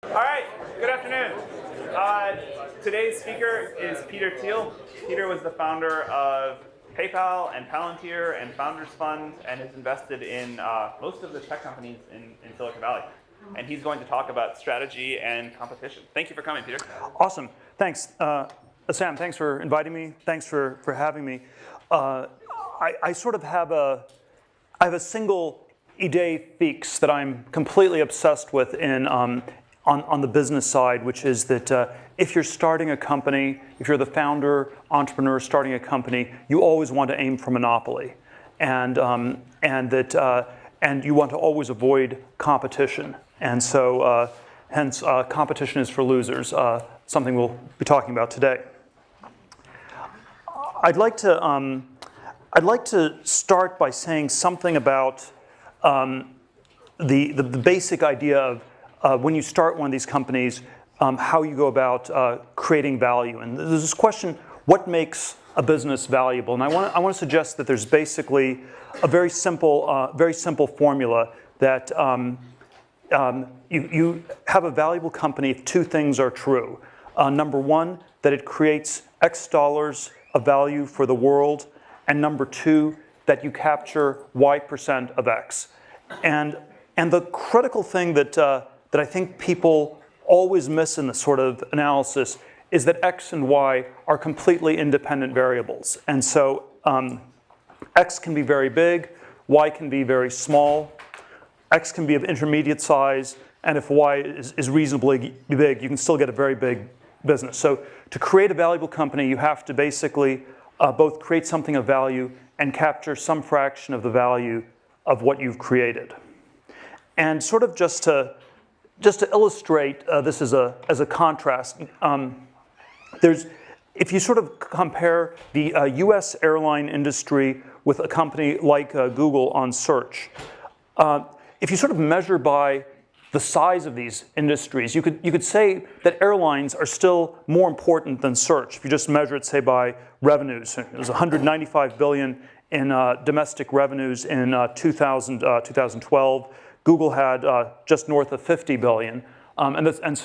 All right, good afternoon. Today's speaker is Peter Tile. Peter was the founder of PayPal and Palantir and Founders Fund and has invested in most of the tech companies in Silicon Valley. And he's going to talk about strategy and competition. Thank you for coming, Peter. Awesome. Thanks. Sam, thanks for inviting me. Thanks for having me. I sort of have a single idée fixe that I'm completely obsessed with on the business side, which is that if you're starting a company, if you're the founder, entrepreneur starting a company, you always want to aim for monopoly, and you want to always avoid competition. And so, hence, competition is for losers. Something we'll be talking about today. I'd like to start by saying something about the basic idea of when you start one of these companies, how you go about creating value. And there's this question: what makes a business valuable? And I want to suggest that there's basically a very simple formula that you have a valuable company if two things are true. Number one, that it creates X dollars of value for the world, and number two, that you capture Y% of X. And the critical thing that I think people always miss in this sort of analysis is that X and Y are completely independent variables. And so X can be very big, Y can be very small, X can be of intermediate size, and if Y is reasonably big, you can still get a very big business. So to create a valuable company, you have to basically both create something of value and capture some fraction of the value of what you've created. And sort of just to illustrate this as a contrast, if you sort of compare the US airline industry with a company like Google on search, if you sort of measure by the size of these industries, you could say that airlines are still more important than search. If you just measure it, say, by revenues, it was 195 billion in domestic revenues in 2012. Google had just north of 50 billion. And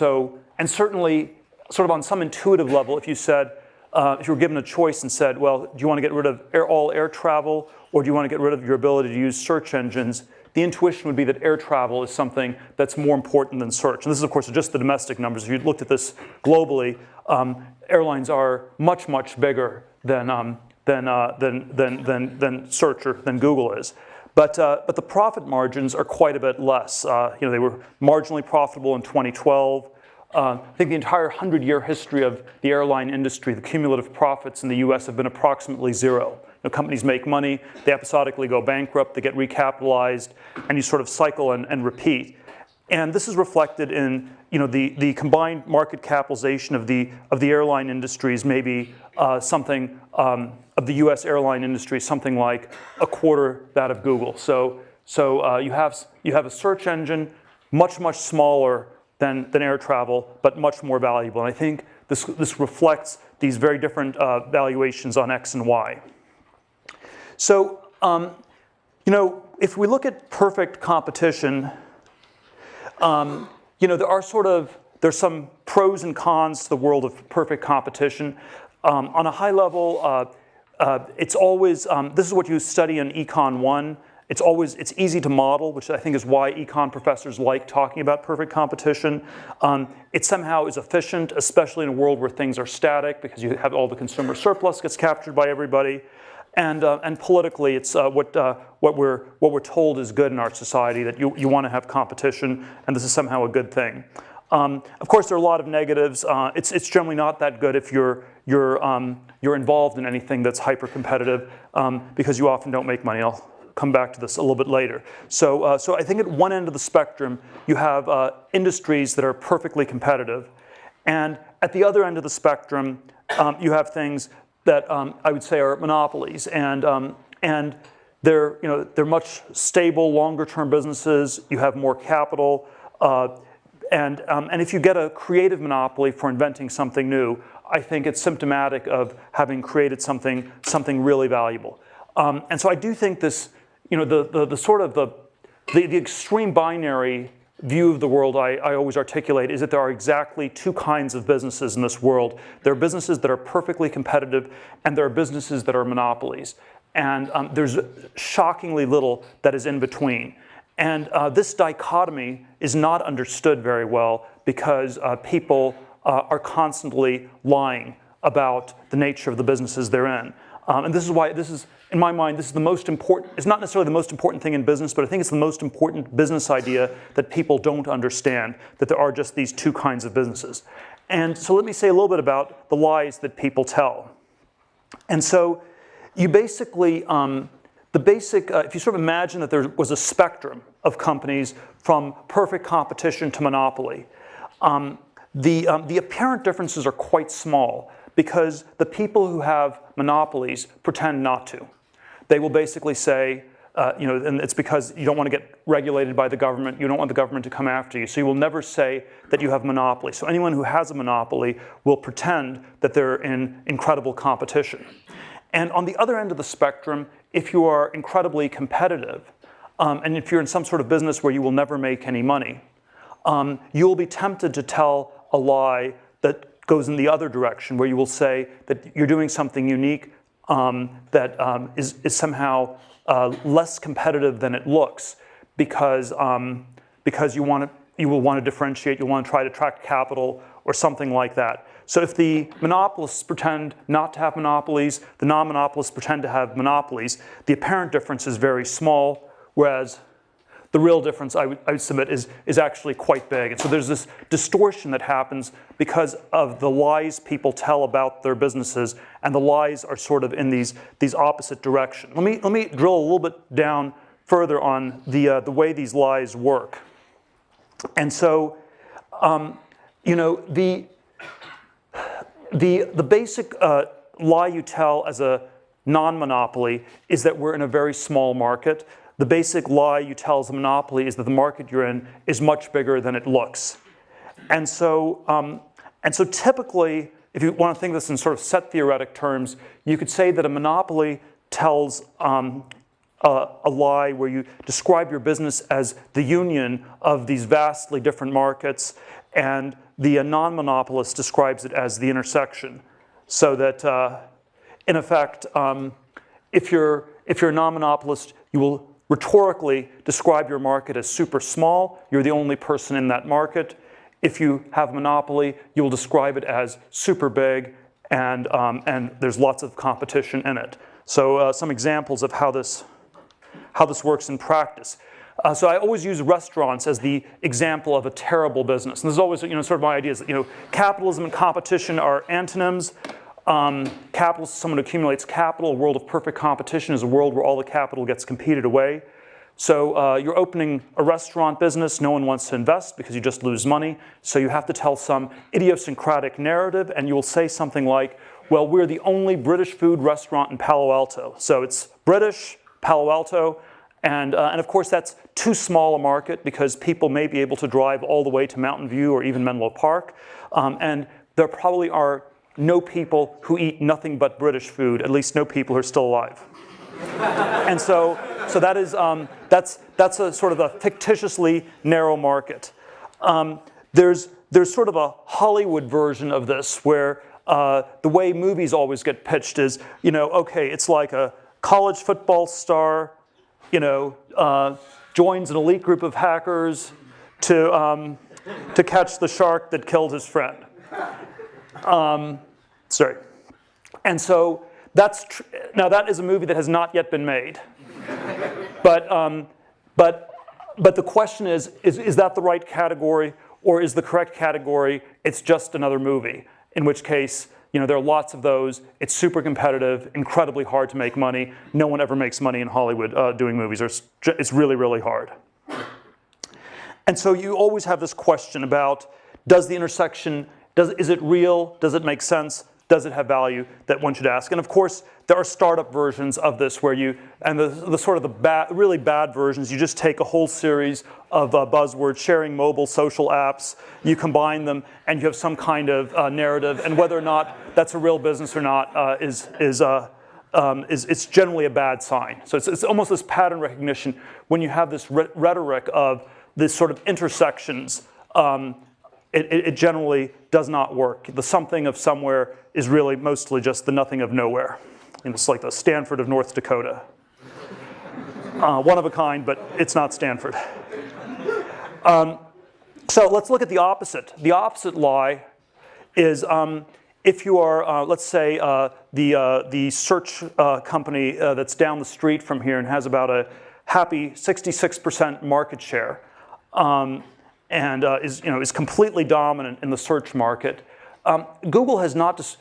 certainly, sort of on some intuitive level, if you were given a choice and said, well, do you want to get rid of all air travel, or do you want to get rid of your ability to use search engines? The intuition would be that air travel is something that's more important than search. And this is, of course, just the domestic numbers. If you looked at this globally, airlines are much, much bigger than search or than Google is. But the profit margins are quite a bit less. They were marginally profitable in 2012. I think the entire 100-year history of the airline industry, the cumulative profits in the US have been approximately zero. Companies make money, they episodically go bankrupt, they get recapitalized, and you sort of cycle and repeat. And this is reflected in the combined market capitalization of the airline industries, maybe something of the US airline industry, something like a quarter that of Google. So you have a search engine much smaller than air travel, but much more valuable. And I think this reflects these very different valuations on X and Y. So if we look at perfect competition, there's some pros and cons to the world of perfect competition. On a high level, it's always, this is what you study in Econ 1. It's easy to model, which I think is why econ professors like talking about perfect competition. It somehow is efficient, especially in a world where things are static, because you have all the consumer surplus gets captured by everybody. And politically, it's what we're told is good in our society, that you want to have competition, and this is somehow a good thing. Of course, there are a lot of negatives. It's generally not that good if you're involved in anything that's hyper competitive, because you often don't make money. I'll come back to this a little bit later. So I think at one end of the spectrum, you have industries that are perfectly competitive, and at the other end of the spectrum, you have things that I would say are monopolies, and they're much stable, longer-term businesses. You have more capital, and if you get a creative monopoly for inventing something new, I think it's symptomatic of having created something really valuable. And so I do think this, the extreme binary view of the world I always articulate is that there are exactly two kinds of businesses in this world. There are businesses that are perfectly competitive, and there are businesses that are monopolies. And there's shockingly little that is in between. And this dichotomy is not understood very well because people are constantly lying about the nature of the businesses they're in. And this is why this is, in my mind, this is the most important, it's not necessarily the most important thing in business, but I think it's the most important business idea that people don't understand, that there are just these two kinds of businesses. And so let me say a little bit about the lies that people tell. And so you basically, if you sort of imagine that there was a spectrum of companies from perfect competition to monopoly, the apparent differences are quite small because the people who have monopolies pretend not to. They will basically say, and it's because you don't want to get regulated by the government, you don't want the government to come after you, so you will never say that you have monopoly. So anyone who has a monopoly will pretend that they're in incredible competition. And on the other end of the spectrum, if you are incredibly competitive, and if you're in some sort of business where you will never make any money, you will be tempted to tell a lie that goes in the other direction, where you will say that you're doing something unique that is somehow less competitive than it looks, because you will want to differentiate, you want to try to attract capital or something like that. So if the monopolists pretend not to have monopolies, the non-monopolists pretend to have monopolies, the apparent difference is very small, whereas the real difference, I would submit, is actually quite big. And so there's this distortion that happens because of the lies people tell about their businesses, and the lies are sort of in these opposite directions. Let me drill a little bit down further on the way these lies work. And so, the basic lie you tell as a non-monopoly is that we're in a very small market. The basic lie you tell as a monopoly is that the market you're in is much bigger than it looks. And so typically, if you want to think of this in sort of set theoretic terms, you could say that a monopoly tells a lie where you describe your business as the union of these vastly different markets, and the non-monopolist describes it as the intersection. So that, in effect, if you're a non-monopolist, you will rhetorically describe your market as super small. You're the only person in that market. If you have a monopoly, you will describe it as super big, and there's lots of competition in it. So some examples of how this works in practice. So I always use restaurants as the example of a terrible business. And this is always, sort of my idea is that, capitalism and competition are antonyms. Capital is someone who accumulates capital. A world of perfect competition is a world where all the capital gets competed away. So you're opening a restaurant business. No one wants to invest because you just lose money. So you have to tell some idiosyncratic narrative, and you will say something like, well, we're the only British food restaurant in Palo Alto. So it's British, Palo Alto, and of course that's too small a market because people may be able to drive all the way to Mountain View or even Menlo Park. And there probably are no people who eat nothing but British food, at least no people who are still alive. And so that is, that's a sort of a fictitiously narrow market. There's sort of a Hollywood version of this where the way movies always get pitched is, okay, it's like a college football star, joins an elite group of hackers to catch the shark that killed his friend. Sorry. And so now that is a movie that has not yet been made. But the question is that the right category, or is the correct category, it's just another movie? In which case, there are lots of those. It's super competitive, incredibly hard to make money. No one ever makes money in Hollywood doing movies. It's really, really hard. And so you always have this question about, does the intersection, is it real? Does it make sense? Does it have value that one should ask? And of course, there are startup versions of this where the sort of the really bad versions, you just take a whole series of buzzwords, sharing mobile, social apps, you combine them, and you have some kind of narrative. And whether or not that's a real business or not it's generally a bad sign. So it's almost this pattern recognition when you have this rhetoric of this sort of intersections, it generally does not work. The something of somewhere is really mostly just the nothing of nowhere. And it's like the Stanford of North Dakota. One of a kind, but it's not Stanford. So let's look at the opposite. The opposite lie is if you are, let's say, the search company that's down the street from here and has about a happy 66% market share, and is completely dominant in the search market. Google has not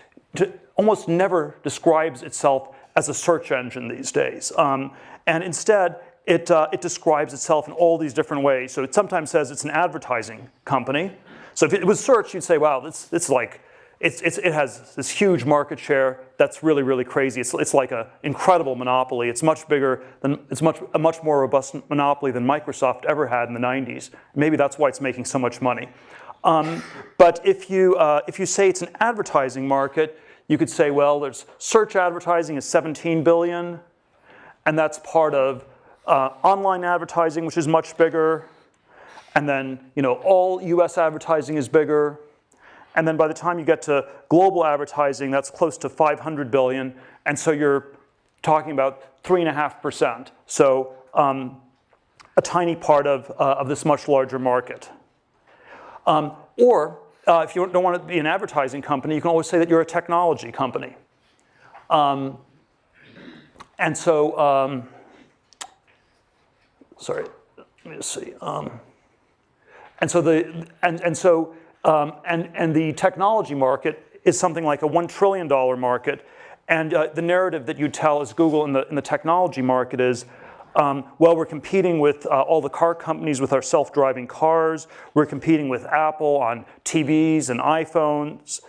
almost never describes itself as a search engine these days, and instead it describes itself in all these different ways. So it sometimes says it's an advertising company. So if it was search, you'd say, wow, it has this huge market share that's really, really crazy. It's like an incredible monopoly. It's much bigger than, a much more robust monopoly than Microsoft ever had in the 90s. Maybe that's why it's making so much money. But if you say it's an advertising market, you could say, well, there's search advertising is 17 billion, and that's part of online advertising, which is much bigger, and then all US advertising is bigger. And then by the time you get to global advertising, that's close to 500 billion. And so you're talking about 3.5%. So a tiny part of this much larger market. Or if you don't want to be an advertising company, you can always say that you're a technology company. And so, sorry, let me just see. And the technology market is something like a $1 trillion market. And the narrative that you tell as Google in the technology market is, well, we're competing with all the car companies with our self-driving cars. We're competing with Apple on TVs and iPhones.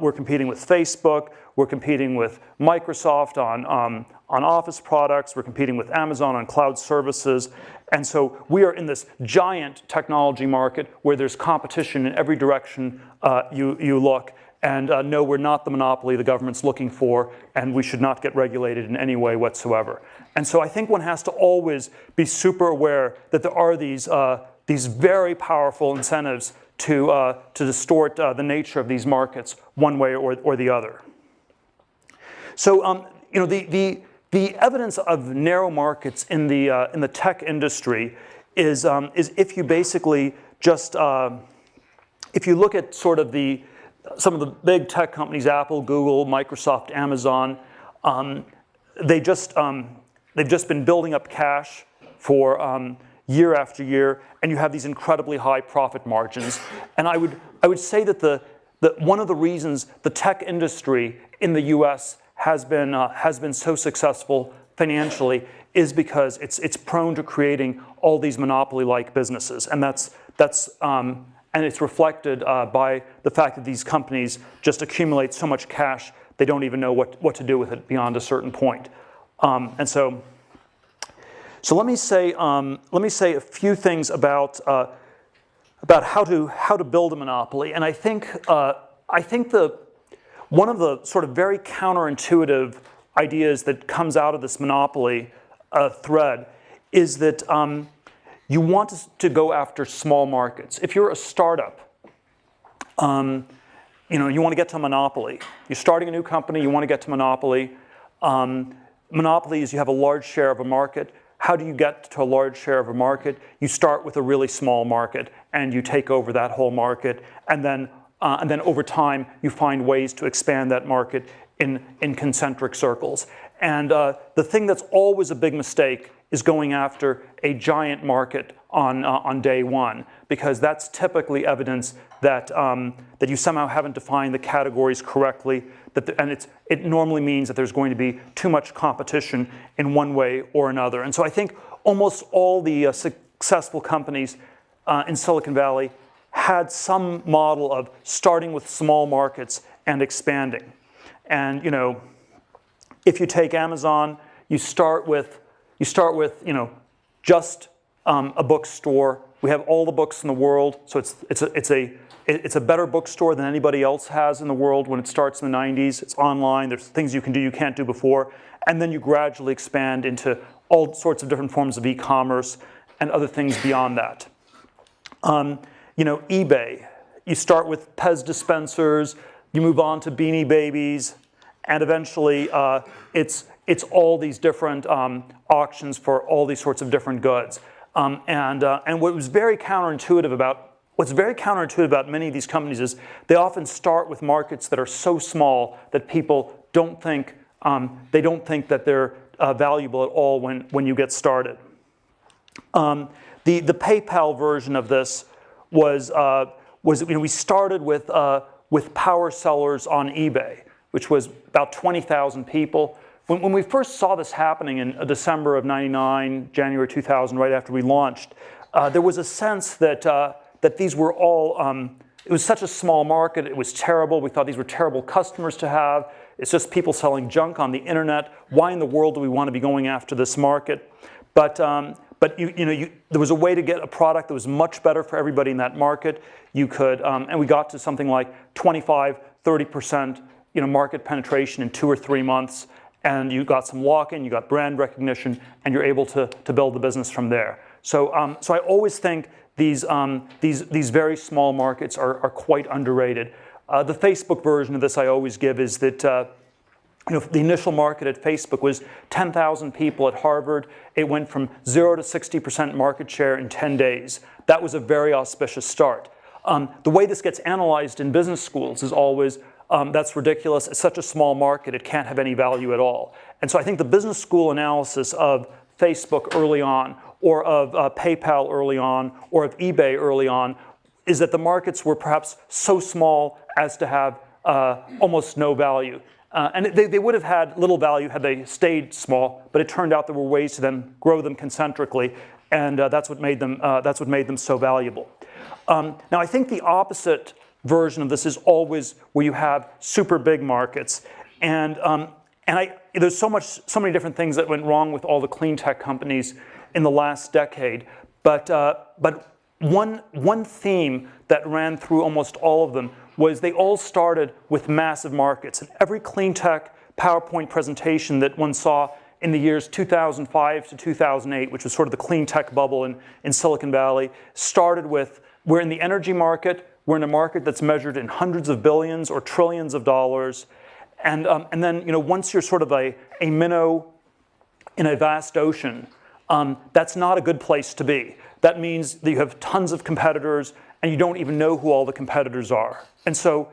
We're competing with Facebook. We're competing with Microsoft on Office products. We're competing with Amazon on cloud services. And so we are in this giant technology market where there's competition in every direction you look. And no, we're not the monopoly the government's looking for, and we should not get regulated in any way whatsoever. And so I think one has to always be super aware that there are these very powerful incentives to distort the nature of these markets one way or the other. So the evidence of narrow markets in the tech industry is if you basically just if you look at sort of some of the big tech companies, Apple, Google, Microsoft, Amazon, they've just been building up cash for year after year, and you have these incredibly high profit margins. And I would say that one of the reasons the tech industry in the U.S. has been so successful financially is because it's prone to creating all these monopoly-like businesses, and and it's reflected by the fact that these companies just accumulate so much cash they don't even know what to do with it beyond a certain point. And so let me say a few things about how to build a monopoly. And I think one of the sort of very counterintuitive ideas that comes out of this monopoly thread is that you want to go after small markets. If you're a startup, you want to get to monopoly. You're starting a new company, you want to get to monopoly. Monopoly is you have a large share of a market. How do you get to a large share of a market? You start with a really small market, and you take over that whole market, and then over time, you find ways to expand that market in concentric circles. And the thing that's always a big mistake is going after a giant market on day one, because that's typically evidence that you somehow haven't defined the categories correctly, and it normally means that there's going to be too much competition in one way or another. And so I think almost all the successful companies in Silicon Valley had some model of starting with small markets and expanding. And if you take Amazon, you start with just a bookstore. We have all the books in the world, so it's a better bookstore than anybody else has in the world when it starts in the 90s. It's online. There's things you can do you can't do before, and then you gradually expand into all sorts of different forms of e-commerce and other things beyond that. eBay. You start with Pez dispensers, you move on to Beanie Babies, and eventually it's all these different auctions for all these sorts of different goods. And what's very counterintuitive about many of these companies is they often start with markets that are so small that people don't think that they're valuable at all when you get started. The PayPal version of this was we started with power sellers on eBay, which was about 20,000 people. When we first saw this happening in December of '99, January 2000, right after we launched, there was a sense that these were all, it was such a small market, it was terrible, we thought these were terrible customers to have, it's just people selling junk on the internet, why in the world do we want to be going after this market? But there was a way to get a product that was much better for everybody in that market. You could, and we got to something like 25, 30% market penetration in 2 or 3 months, and you got some lock-in, you got brand recognition, and you're able to build the business from there. So I always think these very small markets are quite underrated. The Facebook version of this I always give is that the initial market at Facebook was 10,000 people at Harvard. It went from 0 to 60% market share in 10 days. That was a very auspicious start. The way this gets analyzed in business schools is always, that's ridiculous, it's such a small market, it can't have any value at all. And so I think the business school analysis of Facebook early on, or of PayPal early on, or of eBay early on, is that the markets were perhaps so small as to have almost no value. And they would have had little value had they stayed small, but it turned out there were ways to then grow them concentrically, and that's what made them so valuable. Now I think the opposite version of this is always where you have super big markets, and there's so many different things that went wrong with all the clean tech companies in the last decade, but one theme that ran through almost all of them was they all started with massive markets. And every clean tech PowerPoint presentation that one saw in the years 2005 to 2008, which was sort of the clean tech bubble in Silicon Valley, started with, we're in the energy market, we're in a market that's measured in hundreds of billions or trillions of dollars. And then once you're sort of a minnow in a vast ocean, that's not a good place to be. That means that you have tons of competitors and you don't even know who all the competitors are. And so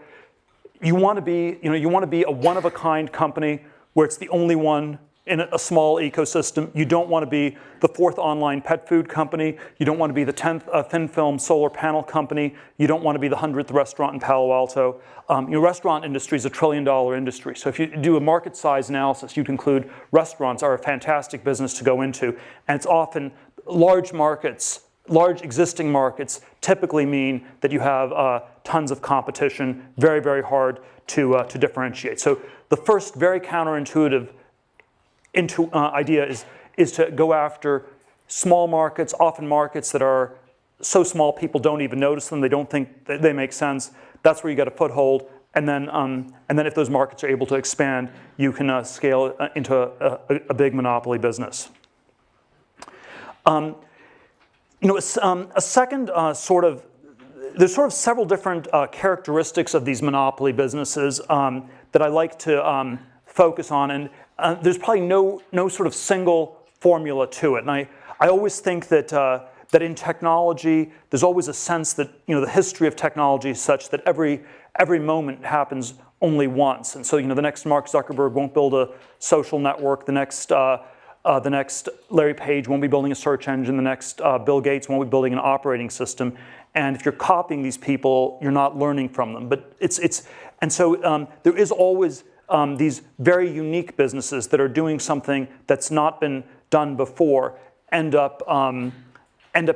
you want to be a one-of-a-kind company where it's the only one in a small ecosystem. You don't want to be the 4th online pet food company. You don't want to be the 10th thin film solar panel company. You don't want to be the 100th restaurant in Palo Alto. Restaurant industry is a $1 trillion industry. So if you do a market size analysis, you conclude restaurants are a fantastic business to go into. And it's often large markets, large existing markets typically mean that you have tons of competition, very, very hard to differentiate. So the first very counterintuitive idea is to go after small markets, often markets that are so small people don't even notice them, they don't think that they make sense. That's where you get a foothold, and then if those markets are able to expand, you can scale into a big monopoly business. A second there's sort of several different characteristics of these monopoly businesses that I like to focus on, and there's probably no sort of single formula to it. And I always think that that in technology, there's always a sense that the history of technology is such that every moment happens only once. And so the next Mark Zuckerberg won't build a social network. The next Larry Page won't be building a search engine. The next Bill Gates won't be building an operating system. And if you're copying these people, you're not learning from them. But there is always these very unique businesses that are doing something that's not been done before end up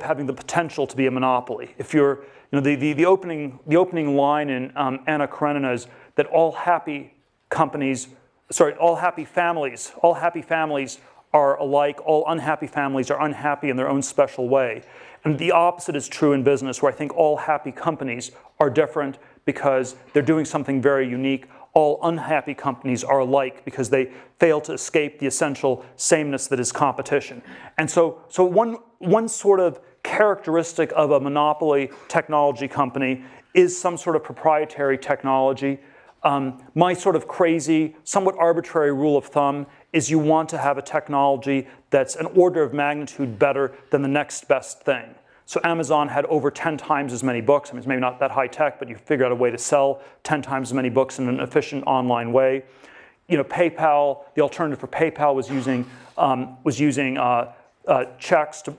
having the potential to be a monopoly. If you're, the opening line in Anna Karenina is that all happy families are alike. All unhappy families are unhappy in their own special way. And the opposite is true in business, where I think all happy companies are different because they're doing something very unique. All unhappy companies are alike because they fail to escape the essential sameness that is competition. And so one sort of characteristic of a monopoly technology company is some sort of proprietary technology. My sort of crazy, somewhat arbitrary rule of thumb is you want to have a technology that's an order of magnitude better than the next best thing. So Amazon had over 10 times as many books. I mean, it's maybe not that high tech, but you figure out a way to sell 10 times as many books in an efficient online way. You know, PayPal, the alternative for PayPal was using checks to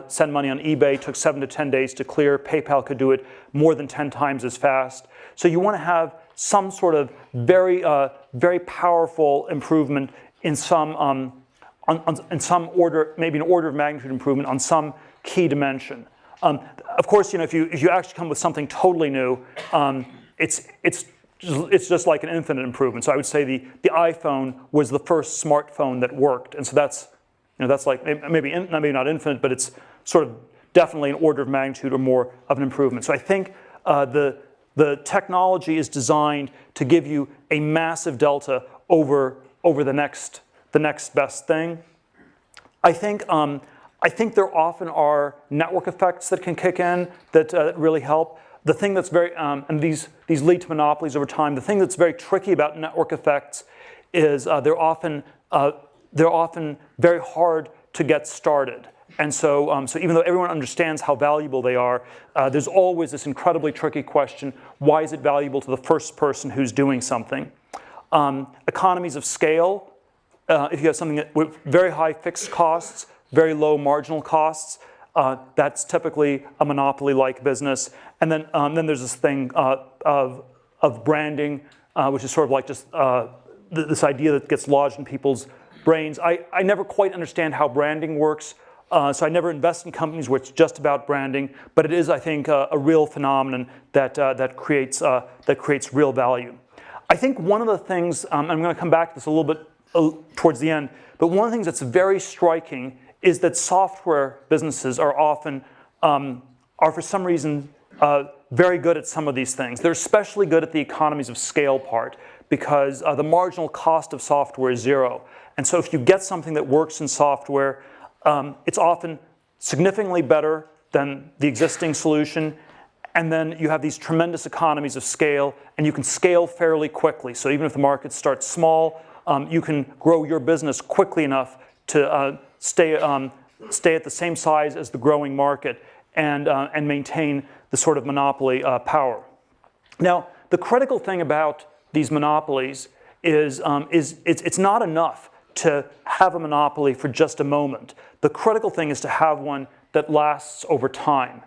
send money on eBay. It took 7 to 10 days to clear. PayPal could do it more than 10 times as fast. So you want to have some sort of very powerful improvement in some in some order, maybe an order of magnitude improvement on some key dimension. Of course, you know, if you actually come with something totally new, it's just like an infinite improvement. So I would say the iPhone was the first smartphone that worked, and so that's, you know, that's like maybe not infinite, but it's sort of definitely an order of magnitude or more of an improvement. So I think the technology is designed to give you a massive delta over the next best thing. I think there often are network effects that can kick in that really help. The thing that's very, and these lead to monopolies over time, the thing that's very tricky about network effects is they're often very hard to get started. And so, so even though everyone understands how valuable they are, there's always this incredibly tricky question: why is it valuable to the first person who's doing something? Economies of scale. If you have something with very high fixed costs, very low marginal costs, that's typically a monopoly-like business. And then there's this thing of branding, which is sort of like just this idea that gets lodged in people's brains. I never quite understand how branding works, so I never invest in companies where it's just about branding. But it is, I think, a real phenomenon that creates real value. I think one of the things, I'm going to come back to this a little bit towards the end, but one of the things that's very striking is that software businesses are often, are for some reason, very good at some of these things. They're especially good at the economies of scale part, because the marginal cost of software is zero. And so if you get something that works in software, it's often significantly better than the existing solution. And then you have these tremendous economies of scale, and you can scale fairly quickly. So even if the market starts small, you can grow your business quickly enough to stay at the same size as the growing market and maintain the sort of monopoly power. Now, the critical thing about these monopolies is it's not enough to have a monopoly for just a moment. The critical thing is to have one that lasts over time.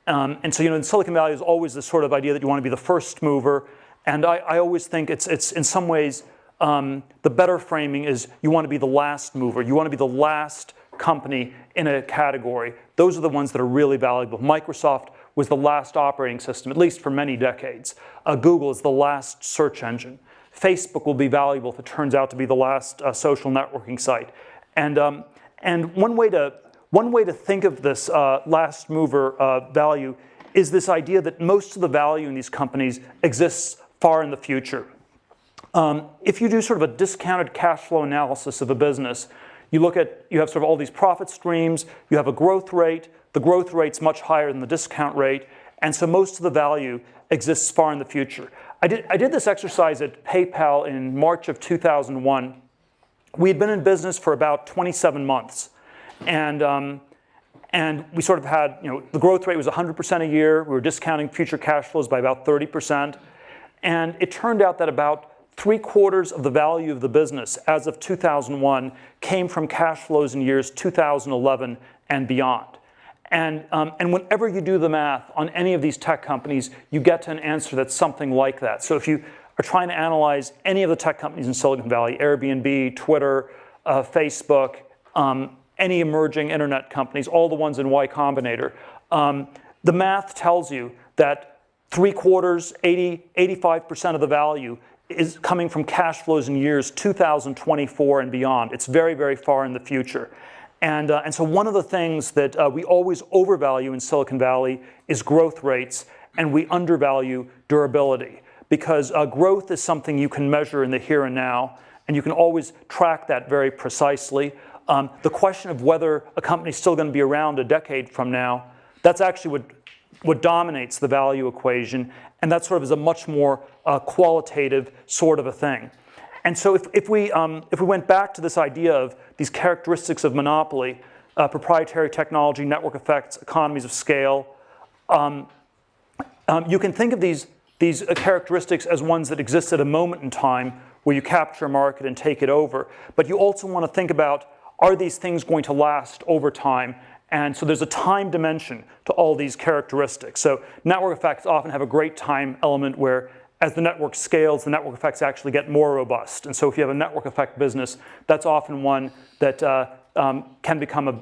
And so, you know, in Silicon Valley, there's always this sort of idea that you want to be the first mover. And I always think it's in some ways, the better framing is you want to be the last mover. You want to be the last company in a category. Those are the ones that are really valuable. Microsoft was the last operating system, at least for many decades. Google is the last search engine. Facebook will be valuable if it turns out to be the last social networking site. And one way to think of this last mover value is this idea that most of the value in these companies exists far in the future. If you do sort of a discounted cash flow analysis of a business, you have sort of all these profit streams, you have a growth rate, the growth rate's much higher than the discount rate, and so most of the value exists far in the future. I did this exercise at PayPal in March of 2001. We had been in business for about 27 months, and we sort of had, you know, the growth rate was 100% a year. We were discounting future cash flows by about 30%, and it turned out that about 3/4 of the value of the business as of 2001 came from cash flows in years 2011 and beyond. And whenever you do the math on any of these tech companies, you get to an answer that's something like that. So if you are trying to analyze any of the tech companies in Silicon Valley, Airbnb, Twitter, Facebook, any emerging internet companies, all the ones in Y Combinator, the math tells you that 3/4, 85% of the value is coming from cash flows in years 2024 and beyond. It's very, very far in the future. And so one of the things that we always overvalue in Silicon Valley is growth rates, and we undervalue durability. Because growth is something you can measure in the here and now, and you can always track that very precisely. The question of whether a company is still going to be around a decade from now, that's actually what dominates the value equation, and that sort of is a much more qualitative sort of a thing. And so if we went back to this idea of these characteristics of monopoly, proprietary technology, network effects, economies of scale, you can think of these characteristics as ones that exist at a moment in time where you capture a market and take it over. But you also want to think about, are these things going to last over time? And so there's a time dimension to all these characteristics. So network effects often have a great time element where as the network scales, the network effects actually get more robust. And so if you have a network effect business, that's often one that can become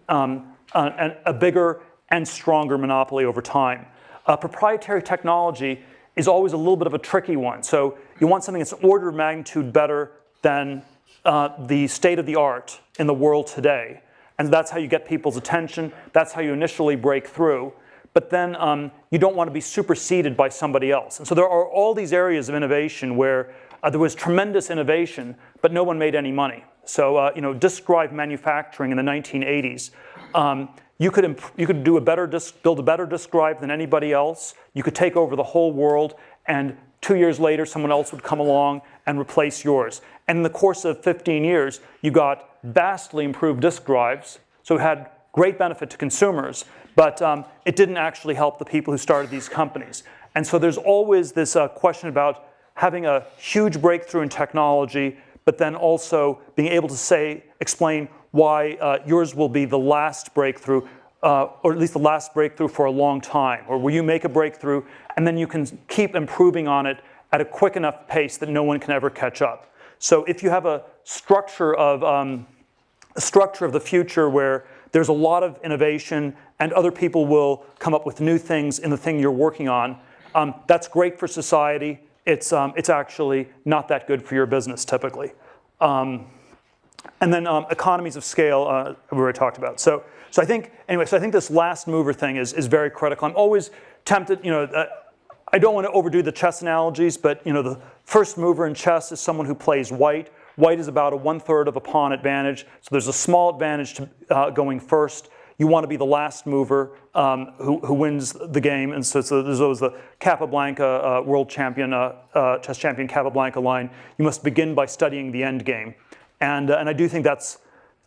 a bigger and stronger monopoly over time. Proprietary technology is always a little bit of a tricky one. So you want something that's an order of magnitude better than the state of the art in the world today. And that's how you get people's attention. That's how you initially break through. But then you don't want to be superseded by somebody else. And so there are all these areas of innovation where there was tremendous innovation, but no one made any money. So disk drive manufacturing in the 1980s, you could build a better disk drive than anybody else. You could take over the whole world, and 2 years later, someone else would come along and replace yours. And in the course of 15 years, you got vastly improved disk drives, so it had great benefit to consumers, but it didn't actually help the people who started these companies. And so there's always this question about having a huge breakthrough in technology, but then also being able to explain why yours will be the last breakthrough, or at least the last breakthrough for a long time, or where you make a breakthrough and then you can keep improving on it at a quick enough pace that no one can ever catch up. So if you have a structure of the future where there's a lot of innovation and other people will come up with new things in the thing you're working on, that's great for society. It's actually not that good for your business typically. And then economies of scale, we already talked about. So I think this last mover thing is very critical. I'm always tempted, I don't want to overdo the chess analogies, but the first mover in chess is someone who plays white. White is about a 1/3 of a pawn advantage, so there's a small advantage to going first. You want to be the last mover who wins the game, and so there's always the Capablanca world champion, chess champion Capablanca line. You must begin by studying the end game, and I do think that's,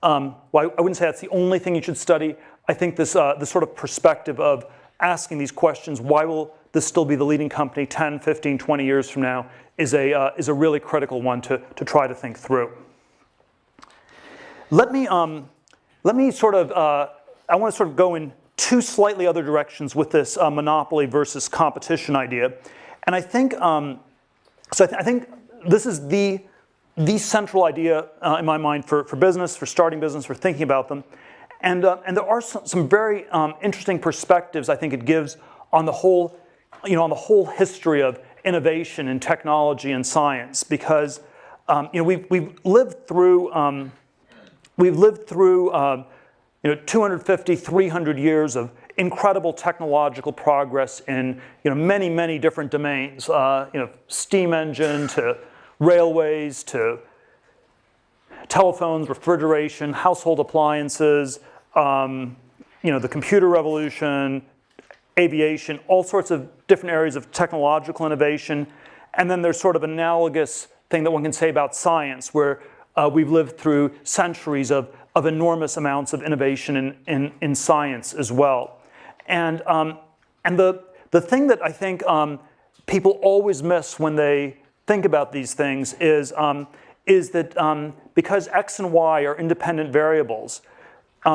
well, I wouldn't say that's the only thing you should study. I think this sort of perspective of asking these questions, why will this still be the leading company 10, 15, 20 years from now, is a really critical one to try to think through. Let me sort of, I want to sort of go in two slightly other directions with this monopoly versus competition idea. And I think, I think this is the central idea in my mind for business, for starting business, for thinking about them. And there are some very interesting perspectives I think it gives on the whole, on the whole history of innovation in technology and science, because we've lived through 250, 300 years of incredible technological progress in many different domains, steam engine to railways to telephones, refrigeration, household appliances, the computer revolution, aviation, all sorts of different areas of technological innovation. And then there's sort of analogous thing that one can say about science, where we've lived through centuries of enormous amounts of innovation in science as well. And the thing that I think people always miss when they think about these things is that because X and Y are independent variables,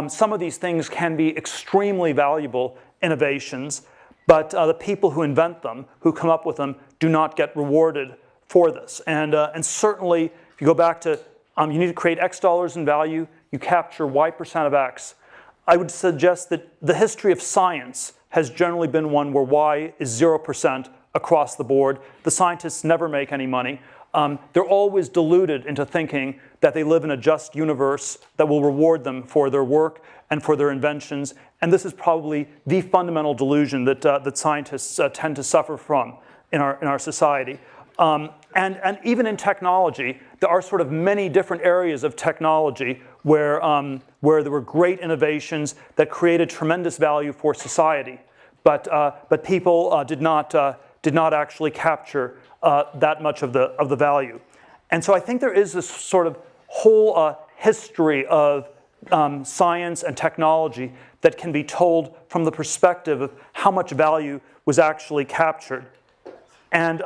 some of these things can be extremely valuable innovations, but the people who invent them, who come up with them, do not get rewarded for this. And certainly, if you go back to you need to create X dollars in value, you capture Y% of X. I would suggest that the history of science has generally been one where Y is 0% across the board. The scientists never make any money. They're always deluded into thinking that they live in a just universe that will reward them for their work and for their inventions. And this is probably the fundamental delusion that scientists tend to suffer from in our society. And even in technology, there are sort of many different areas of technology where there were great innovations that created tremendous value for society, but people did not actually capture that much of the value. And so I think there is this sort of whole history of science and technology that can be told from the perspective of how much value was actually captured. And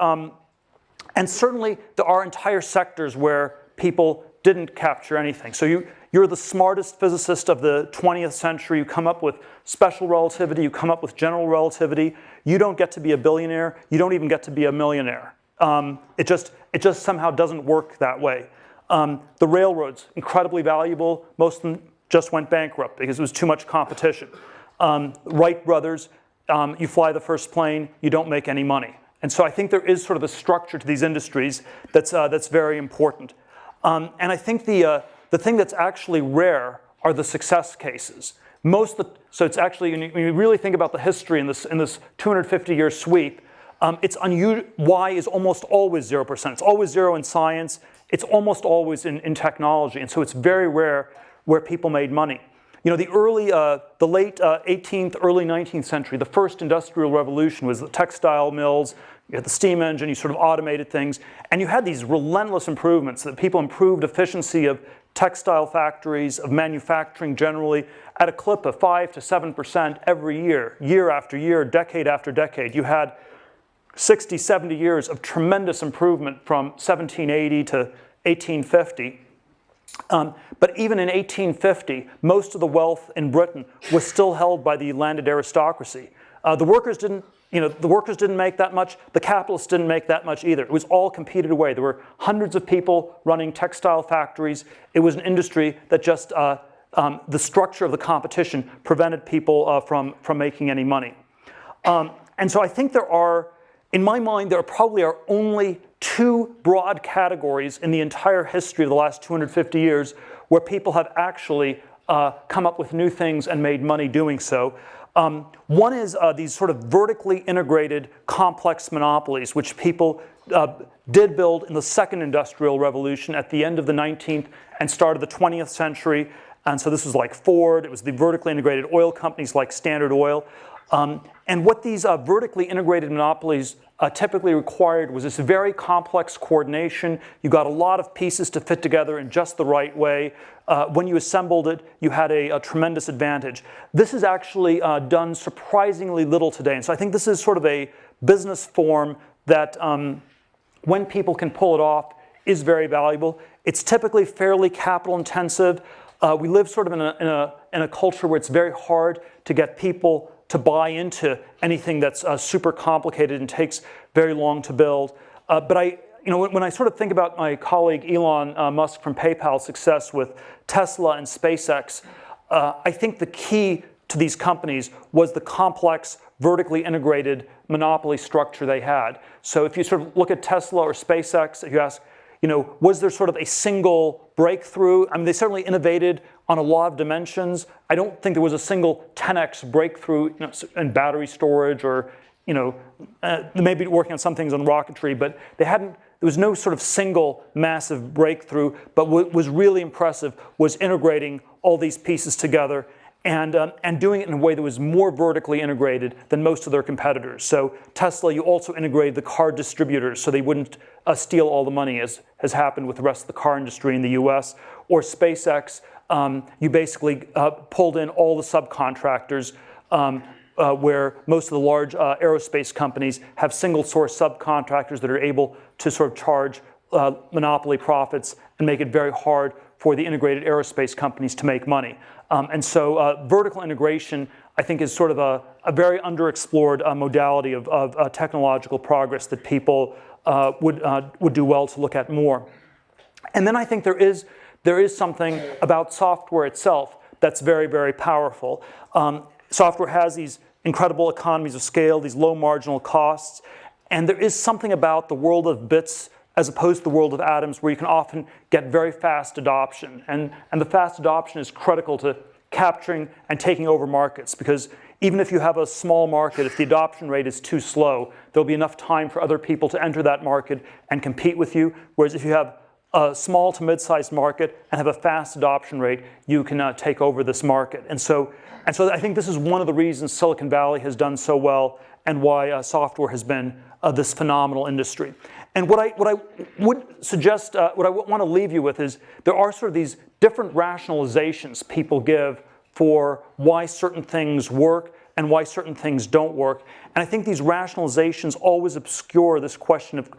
certainly there are entire sectors where people didn't capture anything. So you're the smartest physicist of the 20th century. You come up with special relativity. You come up with general relativity. You don't get to be a billionaire. You don't even get to be a millionaire. It just somehow doesn't work that way. The railroads, incredibly valuable. Most of them just went bankrupt because it was too much competition. Wright brothers, you fly the first plane, you don't make any money. And so I think there is sort of a structure to these industries that's very important. And I think the thing that's actually rare are the success cases. So it's actually, when you really think about the history in this 250-year sweep, it's unusual. Y is almost always 0%. It's always 0 in science. It's almost always in technology. And so it's very rare where people made money. You know, the late 18th, early 19th century, the first industrial revolution was the textile mills. You had the steam engine. You sort of automated things. And you had these relentless improvements that people improved efficiency of textile factories, of manufacturing generally, at a clip of 5 to 7% every year, year after year, decade after decade. You had 60, 70 years of tremendous improvement from 1780 to 1850. But even in 1850, most of the wealth in Britain was still held by the landed aristocracy. The workers didn't make that much. The capitalists didn't make that much either. It was all competed away. There were hundreds of people running textile factories. It was an industry that just the structure of the competition prevented people from making any money. And so I think in my mind, there probably are only two broad categories in the entire history of the last 250 years where people have actually come up with new things and made money doing so. One is these sort of vertically integrated complex monopolies, which people did build in the second industrial revolution at the end of the 19th and start of the 20th century. And so this was like Ford. It was the vertically integrated oil companies like Standard Oil. And what these vertically integrated monopolies typically required was this very complex coordination. You got a lot of pieces to fit together in just the right way. When you assembled it, you had a tremendous advantage. This is actually done surprisingly little today. And so I think this is sort of a business form that, when people can pull it off, is very valuable. It's typically fairly capital intensive. We live sort of in a culture where it's very hard to get people to buy into anything that's super complicated and takes very long to build. But when I sort of think about my colleague Elon Musk from PayPal's success with Tesla and SpaceX, I think the key to these companies was the complex, vertically integrated monopoly structure they had. So if you sort of look at Tesla or SpaceX, if you ask, was there sort of a single breakthrough? I mean, they certainly innovated on a lot of dimensions. I don't think there was a single 10x breakthrough in battery storage or, maybe working on some things on rocketry, but there was no sort of single massive breakthrough. But what was really impressive was integrating all these pieces together and doing it in a way that was more vertically integrated than most of their competitors. So Tesla, you also integrated the car distributors so they wouldn't steal all the money, as has happened with the rest of the car industry in the US. Or SpaceX, you basically pulled in all the subcontractors, where most of the large aerospace companies have single source subcontractors that are able to sort of charge monopoly profits and make it very hard for the integrated aerospace companies to make money. And so vertical integration, I think, is sort of a very underexplored modality of technological progress that people would do well to look at more. And then I think there is something about software itself that's very, very powerful. Software has these incredible economies of scale, these low marginal costs, and there is something about the world of bits as opposed to the world of atoms where you can often get very fast adoption. And the fast adoption is critical to capturing and taking over markets, because even if you have a small market, if the adoption rate is too slow, there'll be enough time for other people to enter that market and compete with you. Whereas if you have a small to mid-sized market and have a fast adoption rate, you can take over this market. And so I think this is one of the reasons Silicon Valley has done so well and why software has been this phenomenal industry. And what I would suggest, what I want to leave you with is there are sort of these different rationalizations people give for why certain things work and why certain things don't work. And I think these rationalizations always obscure this question of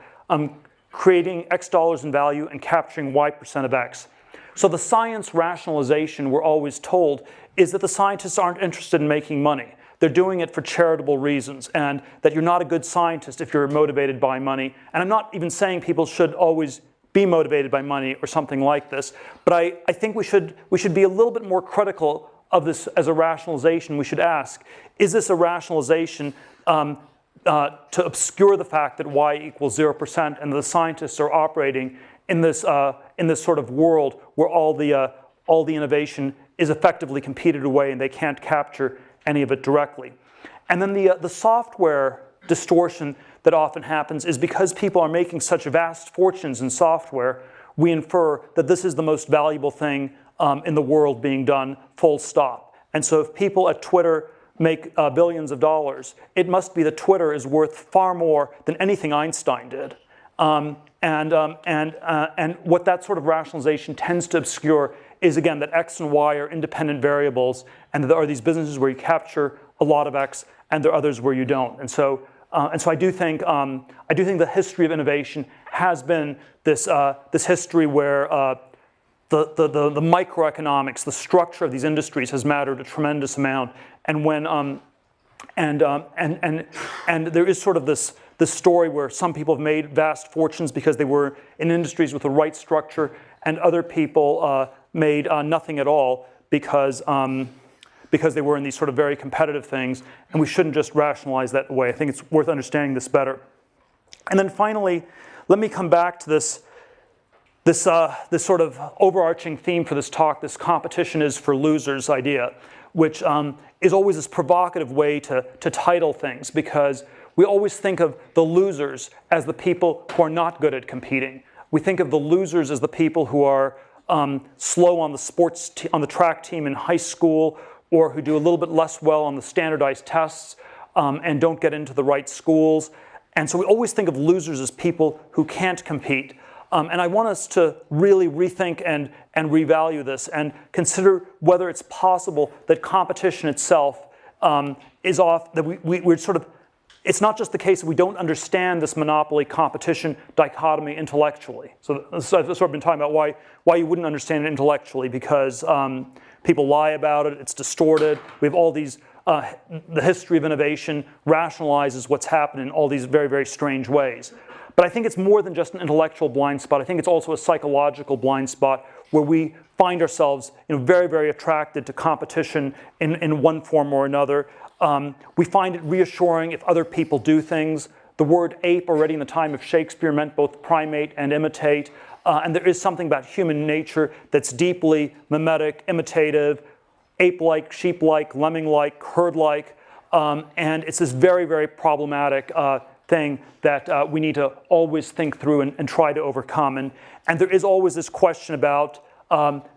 creating X dollars in value and capturing Y% of X. So the science rationalization we're always told is that the scientists aren't interested in making money. They're doing it for charitable reasons, and that you're not a good scientist if you're motivated by money. And I'm not even saying people should always be motivated by money or something like this, but I think we should be a little bit more critical of this as a rationalization. We should ask, is this a rationalization to obscure the fact that Y equals 0% and the scientists are operating in this sort of world where all the innovation is effectively competed away and they can't capture any of it directly. And then the software distortion that often happens is because people are making such vast fortunes in software, we infer that this is the most valuable thing in the world being done, full stop. And so if people at Twitter make billions of dollars, it must be that Twitter is worth far more than anything Einstein did. And what that sort of rationalization tends to obscure is, again, that X and Y are independent variables, and there are these businesses where you capture a lot of X, and there are others where you don't. And so I do think the history of innovation has been this history where the microeconomics, the structure of these industries has mattered a tremendous amount. And when and there is sort of this story where some people have made vast fortunes because they were in industries with the right structure, and other people made nothing at all because they were in these sort of very competitive things, and we shouldn't just rationalize that away. I think it's worth understanding this better. And then finally, let me come back to this sort of overarching theme for this talk, this competition is for losers idea, which is always this provocative way to title things, because we always think of the losers as the people who are not good at competing. We think of the losers as the people who are slow on the track team in high school, or who do a little bit less well on the standardized tests and don't get into the right schools. And so we always think of losers as people who can't compete. And I want us to really rethink and revalue this and consider whether it's possible that competition itself is off, that we're sort of, it's not just the case that we don't understand this monopoly competition dichotomy intellectually. So I've sort of been talking about why you wouldn't understand it intellectually, because people lie about it, it's distorted. We have all these, the history of innovation rationalizes what's happened in all these very, very strange ways. But I think it's more than just an intellectual blind spot. I think it's also a psychological blind spot where we find ourselves very, very attracted to competition in one form or another. We find it reassuring if other people do things. The word ape already in the time of Shakespeare meant both primate and imitate. And there is something about human nature that's deeply mimetic, imitative, ape-like, sheep-like, lemming-like, herd-like. And it's this very, very problematic thing that we need to always think through and try to overcome. And there is always this question about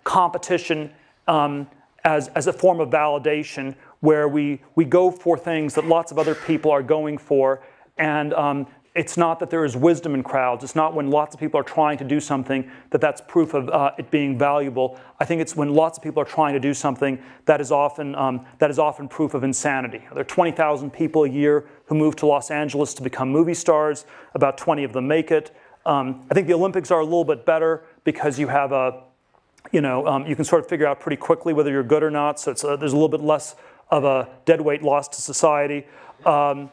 competition as a form of validation, where we go for things that lots of other people are going for. And it's not that there is wisdom in crowds. It's not when lots of people are trying to do something that's proof of it being valuable. I think it's when lots of people are trying to do something that is often proof of insanity. There are 20,000 people a year who move to Los Angeles to become movie stars. About 20 of them make it. I think the Olympics are a little bit better because you have you can sort of figure out pretty quickly whether you're good or not. So there's a little bit less of a dead weight loss to society. The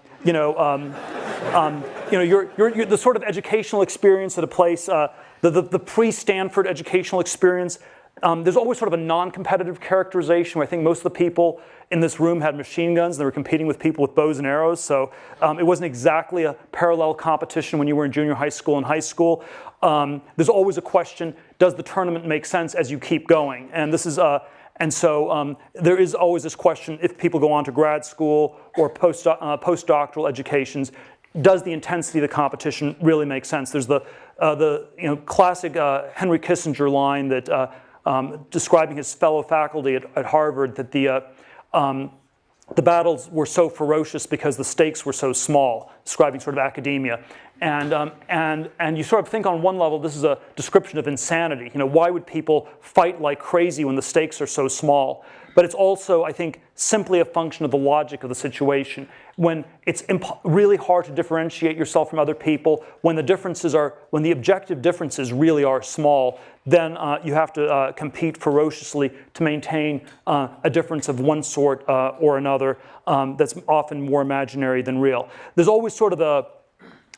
sort of educational experience at a place, the pre-Stanford educational experience, there's always sort of a non-competitive characterization where I think most of the people in this room had machine guns. They were competing with people with bows and arrows. So it wasn't exactly a parallel competition when you were in junior high school and high school. There's always a question, does the tournament make sense as you keep going? And this is And so there is always this question, if people go on to grad school or postdoctoral educations, does the intensity of the competition really make sense? There's the classic Henry Kissinger line that describing his fellow faculty at Harvard that the battles were so ferocious because the stakes were so small, describing sort of academia. And you sort of think on one level, this is a description of insanity. Why would people fight like crazy when the stakes are so small? But it's also, I think, simply a function of the logic of the situation. When it's really hard to differentiate yourself from other people, when the objective differences really are small, then you have to compete ferociously to maintain a difference of one sort or another that's often more imaginary than real. There's always sort of a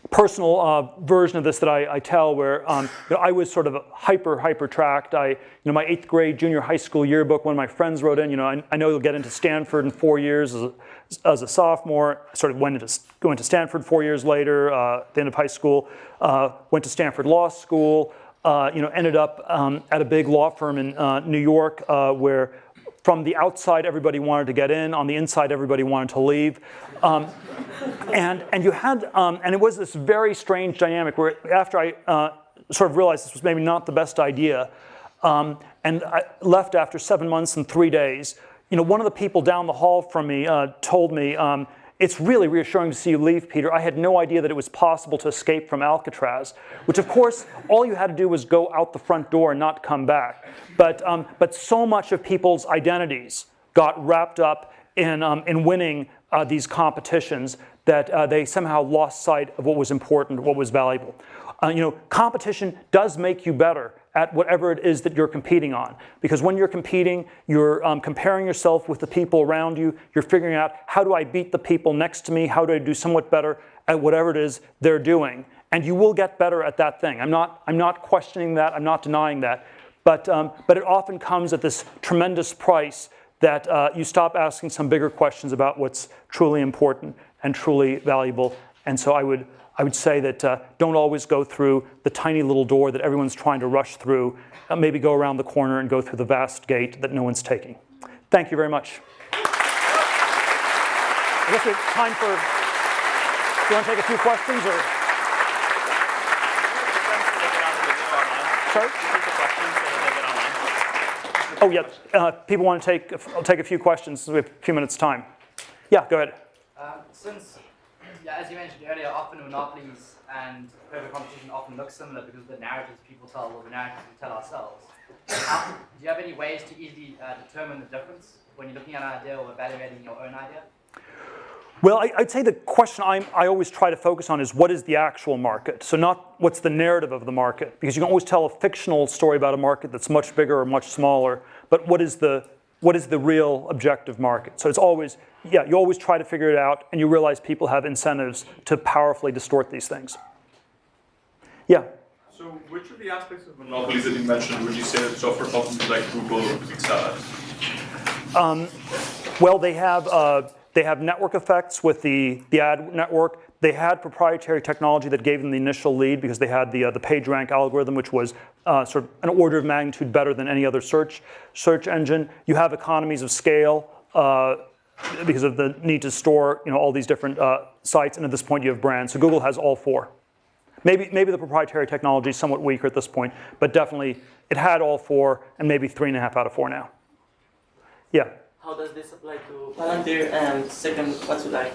personal version of this that I tell where I was sort of hyper tracked. My 8th grade junior high school yearbook, one of my friends wrote in, I know you'll get into Stanford in 4 years as a sophomore. I sort of went to Stanford 4 years later at the end of high school, went to Stanford Law School, ended up at a big law firm in New York where from the outside everybody wanted to get in, on the inside everybody wanted to leave. And you had, and it was this very strange dynamic where after I sort of realized this was maybe not the best idea, and I left after 7 months and 3 days, one of the people down the hall from me told me, it's really reassuring to see you leave, Peter. I had no idea that it was possible to escape from Alcatraz, which of course, all you had to do was go out the front door and not come back. But so much of people's identities got wrapped up in winning these competitions that they somehow lost sight of what was important, what was valuable. Competition does make you better at whatever it is that you're competing on. Because when you're competing, you're comparing yourself with the people around you. You're figuring out, how do I beat the people next to me? How do I do somewhat better at whatever it is they're doing? And you will get better at that thing. I'm not questioning that. I'm not denying that. But it often comes at this tremendous price that you stop asking some bigger questions about what's truly important and truly valuable. And so I would say that don't always go through the tiny little door that everyone's trying to rush through. Maybe go around the corner and go through the vast gate that no one's taking. Thank you very much. I guess we have time for, do you want to take a few questions? Or? Sorry? Oh, yeah. People want to take a few questions. We have a few minutes' time. Yeah, go ahead. Since, as you mentioned earlier, often monopolies and perfect competition often look similar because of the narratives people tell or the narratives we tell ourselves. Do you have any ways to easily determine the difference when you're looking at an idea or evaluating your own idea? Well, I'd say the question I always try to focus on is what is the actual market? So not what's the narrative of the market, because you can always tell a fictional story about a market that's much bigger or much smaller, but what is the real objective market? So it's always, you always try to figure it out, and you realize people have incentives to powerfully distort these things. Yeah? So which of the aspects of monopolies that you mentioned would you say that software companies like Google excel at? Well, they have network effects with the ad network. They had proprietary technology that gave them the initial lead because they had the PageRank algorithm, which was sort of an order of magnitude better than any other search engine. You have economies of scale because of the need to store all these different sites, and at this point you have brands. So Google has all four. Maybe the proprietary technology is somewhat weaker at this point, but definitely it had all four, and maybe 3.5 out of 4 now. Yeah. How does this apply to Palantir? And second, what's with like?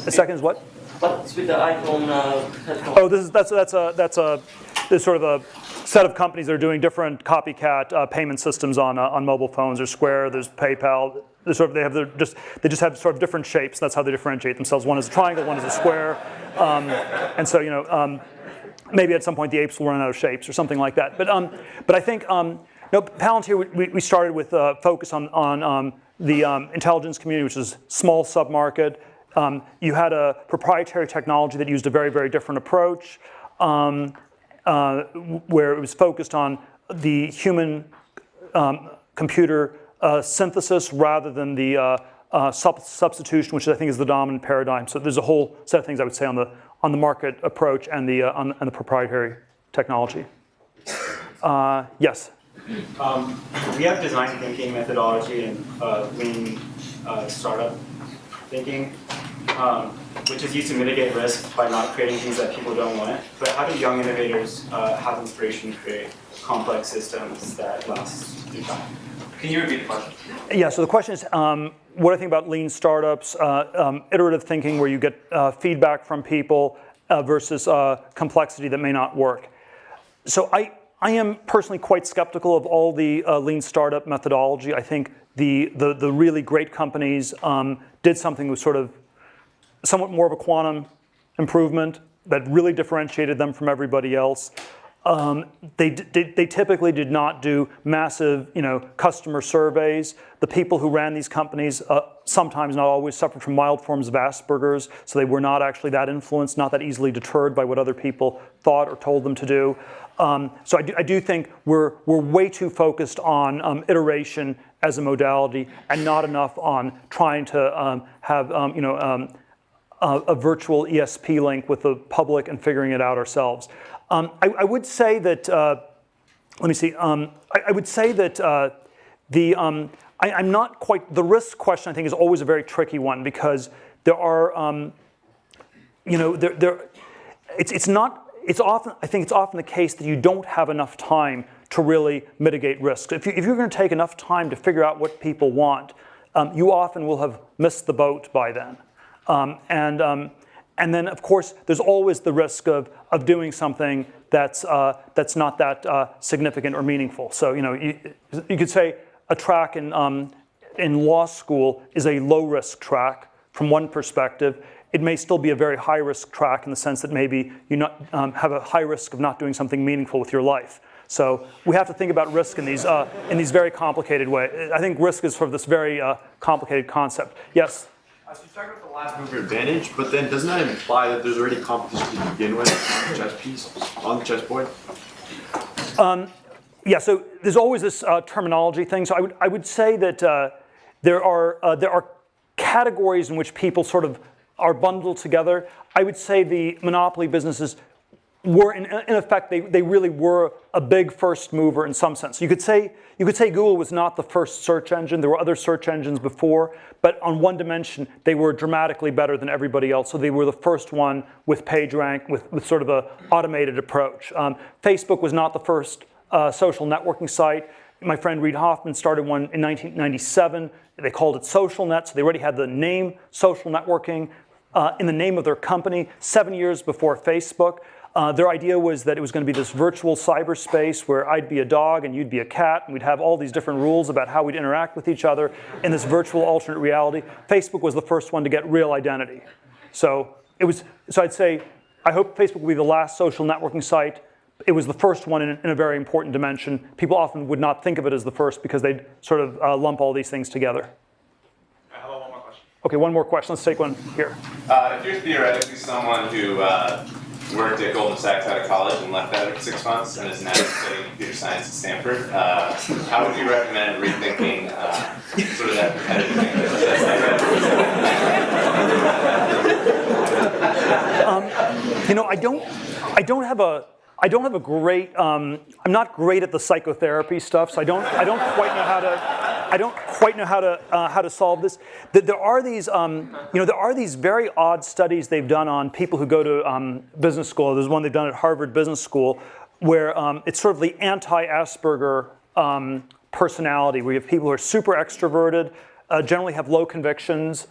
The second is what? What's with the iPhone headphone? Oh, there's sort of a set of companies that are doing different copycat payment systems on mobile phones. There's Square, there's PayPal. They just have sort of different shapes. That's how they differentiate themselves. One is a triangle, one is a square, and so maybe at some point the apes will run out of shapes or something like that. But I think. No, Palantir, we started with a focus on the intelligence community, which is small sub-market. You had a proprietary technology that used a very, very different approach, where it was focused on the human computer synthesis rather than the substitution, which I think is the dominant paradigm. So there's a whole set of things I would say on the market approach and the proprietary technology. Yes. We have design thinking methodology and lean startup thinking. which is used to mitigate risk by not creating things that people don't want. But how do young innovators have inspiration to create complex systems that last through time? Can you repeat the question? Yeah, so the question is, what I think about lean startups, iterative thinking where you get feedback from people versus complexity that may not work. So I am personally quite skeptical of all the lean startup methodology. I think the really great companies did something that was sort of somewhat more of a quantum improvement that really differentiated them from everybody else. They typically did not do massive, customer surveys. The people who ran these companies, sometimes not always, suffered from mild forms of Asperger's, so they were not actually that influenced, not that easily deterred by what other people thought or told them to do. So I do think we're way too focused on iteration as a modality and not enough on trying to have a virtual ESP link with the public and figuring it out ourselves. I would say that, let me see, I would say that I'm not quite, the risk question I think is always a very tricky one because there are, it's often the case that you don't have enough time to really mitigate risk. If you're going to take enough time to figure out what people want, you often will have missed the boat by then. And then, of course, there's always the risk of doing something that's not that significant or meaningful. So, you could say a track in law school is a low-risk track from one perspective. It may still be a very high-risk track in the sense that maybe you have a high risk of not doing something meaningful with your life. So we have to think about risk in these very complicated ways. I think risk is sort of this very complicated concept. Yes? So you talk about the last mover advantage, but then doesn't that imply that there's already competition to begin with on the chess piece, on the chessboard? Yeah, so there's always this terminology thing. So I would say that there are categories in which people sort of are bundled together. I would say the monopoly businesses were, in effect, they really were a big first mover in some sense. You could say Google was not the first search engine. There were other search engines before, but on one dimension, they were dramatically better than everybody else. So they were the first one with PageRank, with sort of an automated approach. Facebook was not the first social networking site. My friend Reid Hoffman started one in 1997. They called it SocialNet, so they already had the name social networking in the name of their company 7 years before Facebook. Their idea was that it was going to be this virtual cyberspace where I'd be a dog and you'd be a cat, and we'd have all these different rules about how we'd interact with each other in this virtual alternate reality. Facebook was the first one to get real identity. So I'd say, I hope Facebook will be the last social networking site. It was the first one in a very important dimension. People often would not think of it as the first because they'd sort of lump all these things together. How about one more question? Okay, one more question. Let's take one here. If you're theoretically someone who worked at Goldman Sachs out of college and left after 6 months and is now studying computer science at Stanford, how would you recommend rethinking sort of that competitive thing? I don't have a great. I'm not great at the psychotherapy stuff, so I don't quite know how to solve this. There are these there are these very odd studies they've done on people who go to business school. There's one they've done at Harvard Business School where it's sort of the anti-Asperger personality, where you have people who are super extroverted, generally have low convictions,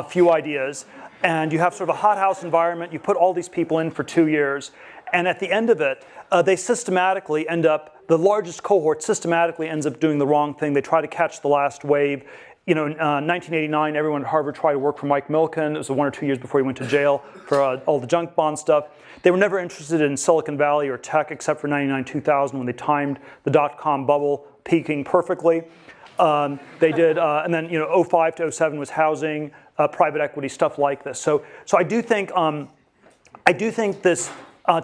few ideas, and you have sort of a hothouse environment. You put all these people in for 2 years. And at the end of it, they systematically end up, the largest cohort systematically ends up doing the wrong thing. They try to catch the last wave. In 1989, everyone at Harvard tried to work for Mike Milken. It was 1 or 2 years before he went to jail for all the junk bond stuff. They were never interested in Silicon Valley or tech except for 99, 2000 when they timed the dot-com bubble peaking perfectly. They did, and then 05 to 07 was housing, private equity, stuff like this. So I do think this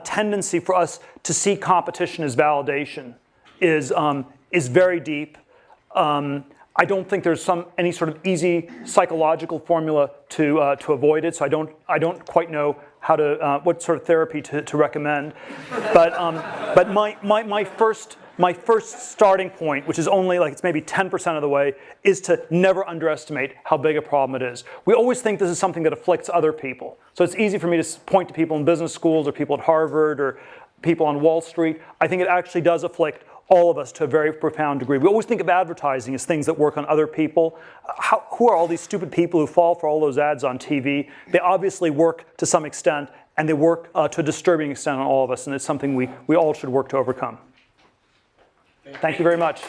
tendency for us to see competition as validation is very deep. I don't think there's any sort of easy psychological formula to avoid it. So I don't quite know how to what sort of therapy to recommend. But my my first starting point, which is only like it's maybe 10% of the way, is to never underestimate how big a problem it is. We always think this is something that afflicts other people. So it's easy for me to point to people in business schools or people at Harvard or people on Wall Street. I think it actually does afflict all of us to a very profound degree. We always think of advertising as things that work on other people. Who are all these stupid people who fall for all those ads on TV? They obviously work to some extent, and they work to a disturbing extent on all of us, and it's something we all should work to overcome. Thank you very much.